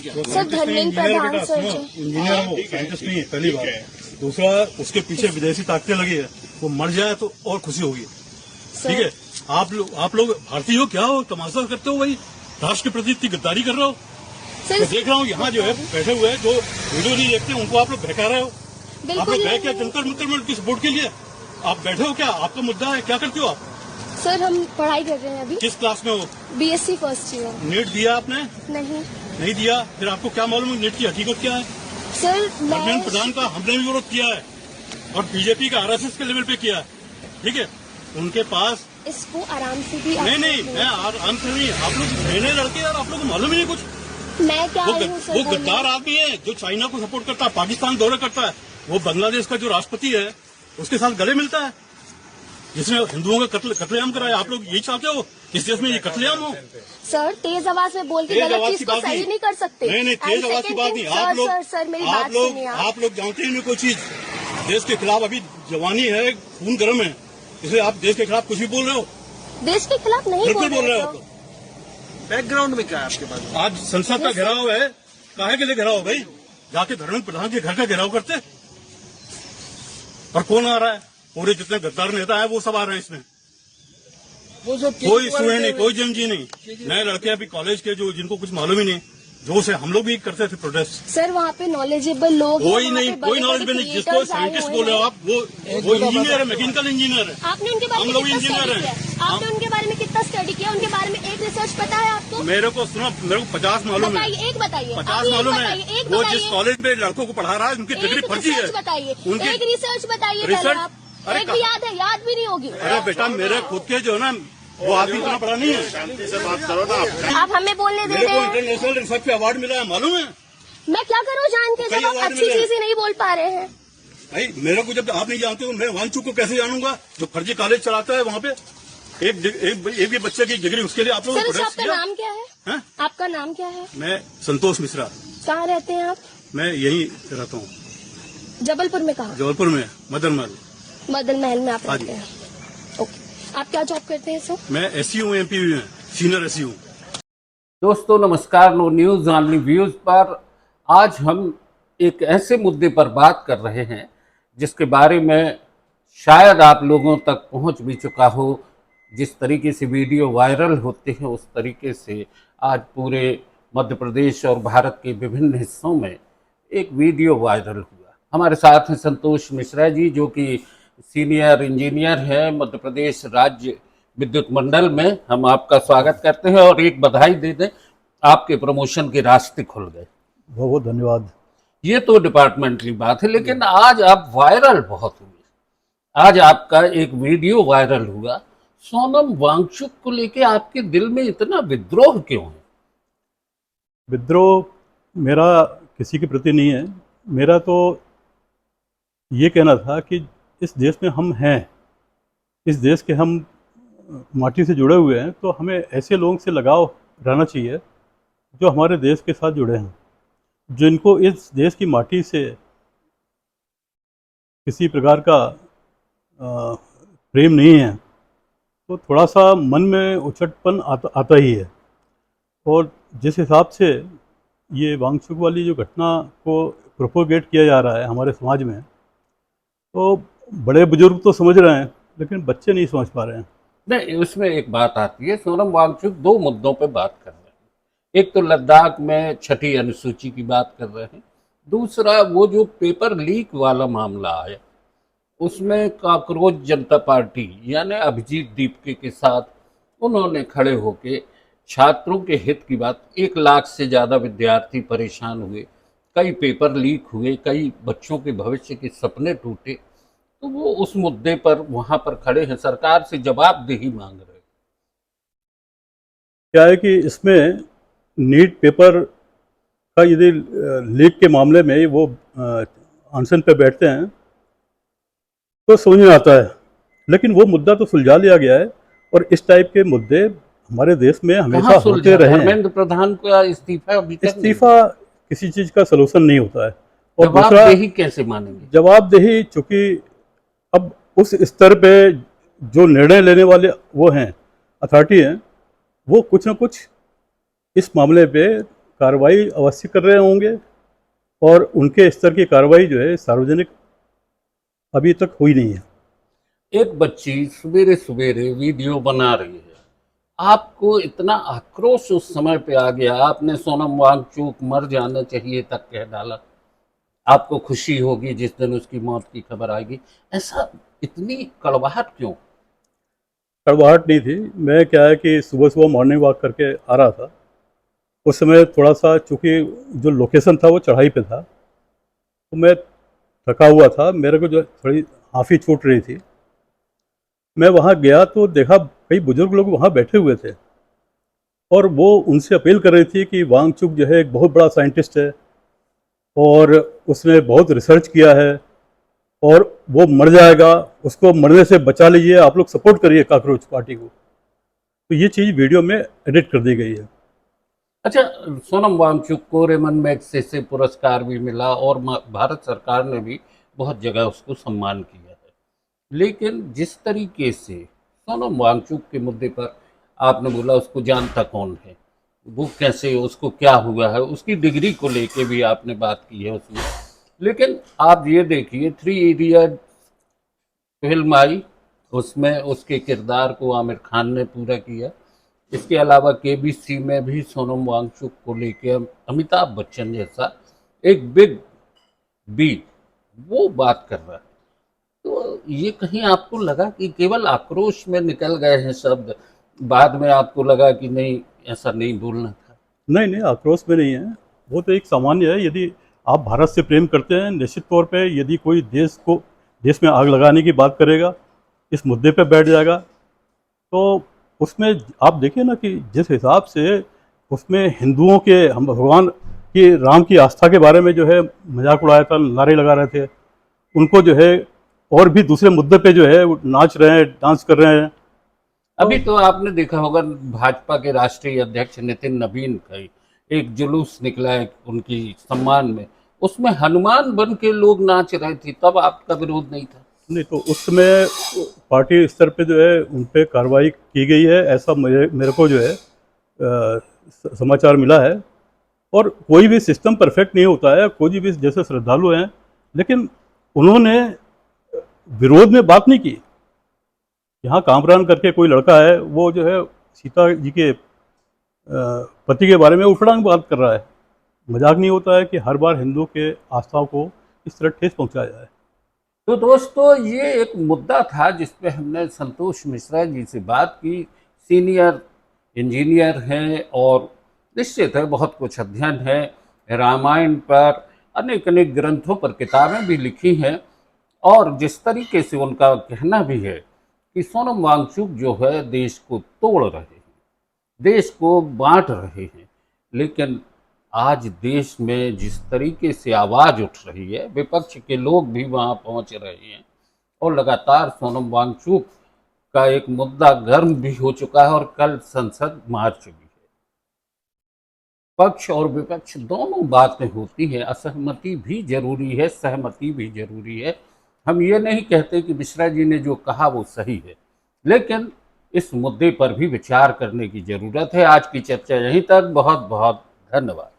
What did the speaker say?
Sir Dharmendra Pradhan sir engineer हो, scientist नहीं है पहली बार। दूसरा, उसके पीछे विदेशी ताकतें लगी है, वो मर जाए तो और खुशी होगी। ठीक है, आप लोग भारतीय हो क्या हो, तमाशा करते हो भाई, राष्ट्र के प्रति इतनी गद्दारी कर रहे हो। मैं देख रहा हूँ यहाँ जो है बैठे हुए जो वीडियो नहीं देखते उनको आप लोग बहका रहे हो। आप लोग गए क्या जंतर मंतर में उनकी सपोर्ट के लिए? आप बैठे हो क्या? आपका मुद्दा है, क्या करते हो आप? सर हम पढ़ाई कर रहे हैं अभी। किस क्लास में हो? BSc first year. नीट दिया आपने? नहीं दिया, फिर आपको क्या मालूम नीट की हकीकत क्या है? सर धर्मेंद्र प्रधान का हमने भी विरोध किया है और बीजेपी का RSS के लेवल पे किया है। ठीक है, उनके पास इसको आराम से भी नहीं मैं आराम से नहीं, आप लोग नए लड़के यार, आप लोग को मालूम ही नहीं कुछ। मैं क्या वो गद्दार आदमी है जो चाइना को सपोर्ट करता है, पाकिस्तान दौरे करता है, वो बांग्लादेश का जो राष्ट्रपति है उसके साथ गले मिलता है, जिसने हिंदुओं का कत्लेआम कराया। आप लोग यही चाहते हो इस देश में ये कत्लेआम हो? सर तेज आवाज में बोल के गलत चीज को सही नहीं कर सकते। नहीं तेज आवाज की बात नहीं। आप लोग जानते ही नहीं कोई चीज। देश के खिलाफ अभी जवानी है, खून गर्म है, इसलिए आप देश के खिलाफ कुछ भी बोल रहे हो। देश के खिलाफ नहीं बिल्कुल बोल रहे हो। बैकग्राउंड में क्या है आपके पास? आज संसद का घेराव है, काहे के लिए घेराव भाई? जाके धर्मेंद्र प्रधान के घर का घेराव करते। और कौन आ रहा है? पूरे जितने गद्दार नेता है वो सब आ रहे हैं इसमें। वो जो कोई स्टूडेंट नहीं, कोई जमजी नहीं, नए लड़के अभी कॉलेज के जो जिनको कुछ मालूम ही नहीं, जो से हम लोग भी करते थे प्रोटेस्ट। सर वहाँ पे नॉलेजेबल लोग कोई नॉलेजेबल नहीं। जिसको साइंटिस्ट बोल रहे हो आप, वो इंजीनियर है, मैकेनिकल इंजीनियर है। आपने उनके बारे में हम लोग इंजीनियर है। आपने उनके बारे में कितना स्टडी किया? उनके बारे में एक रिसर्च पता है आपको? मेरे को 50 मालूम है। एक बताइए। 50 मालूम है। वो जिस कॉलेज में लड़कों को पढ़ा रहा है उनकी डिग्री फर्जी है। बताइए, एक रिसर्च बताइए। एक भी याद है? याद भी नहीं होगी। अरे बेटा, मेरे खुद के जो है ना, वो आदमी इतना पढ़ा नहीं है। शांति से बात करो ना आप हमें बोलने दे रहे हैं। इंटरनेशनल रिसर्च पे अवार्ड मिला है, मालूम है? मैं क्या करूँ जान के, जब आप अच्छी चीजें नहीं बोल पा रहे हैं। भाई मेरे को जब आप नहीं जानते हो, मैं वांगचुक को कैसे जानूंगा जो फर्जी कॉलेज चलाता है वहाँ पे? एक भी बच्चे की डिग्री, उसके लिए आप लोग। सर आपका नाम क्या है? आपका नाम क्या है? मैं संतोष मिश्रा। कहाँ रहते हैं आप? मैं यही रहता हूँ, जबलपुर में। कहाँ? जबलपुर में मदन महल में आप रहते हैं? ओके, आप क्या जॉब करते हैं सर? मैं SE हूँ, MP में सीनियर SE हूँ। दोस्तों नमस्कार, नो न्यूज ऑनली व्यूज पर आज हम एक ऐसे मुद्दे पर बात कर रहे हैं जिसके बारे में शायद आप लोगों तक पहुंच भी चुका हो। जिस तरीके से वीडियो वायरल होते हैं उस तरीके से आज पूरे मध्य प्रदेश और भारत के विभिन्न हिस्सों में एक वीडियो वायरल हुआ। हमारे साथ हैं संतोष मिश्रा जी, जो कि सीनियर इंजीनियर है मध्य प्रदेश राज्य विद्युत मंडल में। हम आपका स्वागत करते हैं और एक बधाई दे दें, आपके प्रमोशन के रास्ते खुल गए। बहुत बहुत धन्यवाद। ये तो डिपार्टमेंटली बात है, लेकिन आज आप वायरल बहुत हुए। आज आपका एक वीडियो वायरल हुआ, सोनम वांगचुक को लेके आपके दिल में इतना विद्रोह क्यों है? विद्रोह मेरा किसी के प्रति नहीं है। मेरा तो ये कहना था कि इस देश में हम हैं, इस देश के हम माटी से जुड़े हुए हैं, तो हमें ऐसे लोगों से लगाव रहना चाहिए जो हमारे देश के साथ जुड़े हैं, जिनको इस देश की माटी से किसी प्रकार का प्रेम नहीं है, तो थोड़ा सा मन में उचटपन आता ही है। और जिस हिसाब से ये वांगचुक वाली जो घटना को प्रोपोगेट किया जा रहा है हमारे समाज में, तो बड़े बुजुर्ग तो समझ रहे हैं लेकिन बच्चे नहीं समझ पा रहे हैं। नहीं, उसमें एक बात आती है, सोनम वांगचुक दो मुद्दों पे बात कर रहे हैं। एक तो लद्दाख में 6ठी अनुसूची की बात कर रहे हैं, दूसरा वो जो पेपर लीक वाला मामला आया उसमें कॉकरोच जनता पार्टी यानी अभिजीत दीपके के साथ उन्होंने खड़े होके छात्रों के हित की बात। 1 लाख से ज़्यादा विद्यार्थी परेशान हुए, कई पेपर लीक हुए, कई बच्चों के भविष्य के सपने टूटे, तो वो उस मुद्दे पर वहां पर खड़े हैं, सरकार से जवाबदेही मांग रहे हैं। क्या है कि इसमें नीट पेपर का यदि लीक के मामले में वो अनशन पे बैठते हैं तो समझ में आता है, लेकिन वो मुद्दा तो सुलझा लिया गया है और इस टाइप के मुद्दे हमारे देश में हमेशा होते रहे हैं। धर्मेंद्र प्रधान का इस्तीफा किसी चीज का सलूशन नहीं होता है। और जवाबदेही कैसे मानेंगे? जवाबदेही, चूंकि अब उस स्तर पे जो निर्णय लेने वाले वो हैं, अथॉरिटी हैं, वो कुछ न कुछ इस मामले पे कार्रवाई अवश्य कर रहे होंगे, और उनके स्तर की कार्रवाई जो है सार्वजनिक अभी तक हुई नहीं है। एक बच्ची सवेरे सवेरे वीडियो बना रही है, आपको इतना आक्रोश उस समय पे आ गया, आपने सोनम वांगचुक मर जाना चाहिए तक कह डाला। आपको खुशी होगी जिस दिन उसकी मौत की खबर आएगी, ऐसा इतनी कड़वाहट क्यों? कड़वाहट नहीं थी, मैं क्या है कि सुबह सुबह मॉर्निंग वॉक करके आ रहा था, उस समय थोड़ा सा चूँकि जो लोकेशन था वो चढ़ाई पे था, तो मैं थका हुआ था, मेरे को जो थोड़ी हाफी छूट रही थी। मैं वहाँ गया तो देखा कई बुजुर्ग लोग वहाँ बैठे हुए थे, और वो उनसे अपील कर रही थी कि वांगचुक जो है एक बहुत बड़ा साइंटिस्ट है और उसने बहुत रिसर्च किया है और वो मर जाएगा, उसको मरने से बचा लीजिए, आप लोग सपोर्ट करिए कॉकरोच पार्टी को। तो ये चीज़ वीडियो में एडिट कर दी गई है। अच्छा, सोनम वांगचुक को रेमन मैग्सेसे पुरस्कार भी मिला और भारत सरकार ने भी बहुत जगह उसको सम्मान किया है, लेकिन जिस तरीके से सोनम वांगचुक के मुद्दे पर आपने बोला उसको जानता कौन है, वो कैसे, उसको क्या हुआ है, उसकी डिग्री को लेके भी आपने बात की है उसमें। लेकिन आप ये देखिए, 3 इडियट फिल्म आई, उसमें उसके किरदार को आमिर खान ने पूरा किया। इसके अलावा केबीसी में भी सोनम वांगचुक को लेके अमिताभ बच्चन जैसा एक बिग बी वो बात कर रहा है। तो ये कहीं आपको लगा कि केवल आक्रोश में निकल गए हैं शब्द, बाद में आपको लगा कि नहीं ऐसा नहीं बोलना था? नहीं नहीं, आक्रोश में नहीं है, वो तो एक सामान्य है। यदि आप भारत से प्रेम करते हैं, निश्चित तौर पे यदि कोई देश में आग लगाने की बात करेगा, इस मुद्दे पे बैठ जाएगा, तो उसमें आप देखिए ना कि जिस हिसाब से उसमें हिंदुओं के, हम भगवान की, राम की आस्था के बारे में जो है मजाक उड़ाया था, नारे लगा रहे थे, उनको जो है और भी दूसरे मुद्दे पे जो है वो नाच रहे हैं, डांस कर रहे हैं। अभी तो आपने देखा होगा भाजपा के राष्ट्रीय अध्यक्ष नितिन नवीन का एक जुलूस निकला है उनकी सम्मान में, उसमें हनुमान बन के लोग नाच रहे थे, तब आपका विरोध नहीं था? नहीं, तो उस समय पार्टी स्तर पे जो है उन पे कार्रवाई की गई है, ऐसा मेरे को जो है समाचार मिला है। और कोई भी सिस्टम परफेक्ट नहीं होता है, कोई भी जैसे श्रद्धालु हैं, लेकिन उन्होंने विरोध में बात नहीं की। यहाँ कामरान करके कोई लड़का है, वो जो है सीता जी के पति के बारे में उठड़ांग बात कर रहा है। मजाक नहीं होता है कि हर बार हिंदुओं के आस्थाओं को इस तरह ठेस पहुंचाया जाए। तो दोस्तों, ये एक मुद्दा था जिस पे हमने संतोष मिश्रा जी से बात की। सीनियर इंजीनियर हैं और निश्चित है बहुत कुछ अध्ययन है, रामायण पर अनेक अनेक ग्रंथों पर किताबें भी लिखी हैं, और जिस तरीके से उनका कहना भी है कि सोनम वांगचुक जो है देश को तोड़ रहे हैं, देश को बांट रहे हैं, लेकिन आज देश में जिस तरीके से आवाज़ उठ रही है, विपक्ष के लोग भी वहां पहुंच रहे हैं और लगातार सोनम वांगचुक का एक मुद्दा गर्म भी हो चुका है और कल संसद मार्च भी है। पक्ष और विपक्ष दोनों बातें होती हैं, असहमति भी जरूरी है, सहमति भी जरूरी है। हम ये नहीं कहते कि मिश्रा जी ने जो कहा वो सही है, लेकिन इस मुद्दे पर भी विचार करने की जरूरत है। आज की चर्चा यहीं तक, बहुत बहुत धन्यवाद।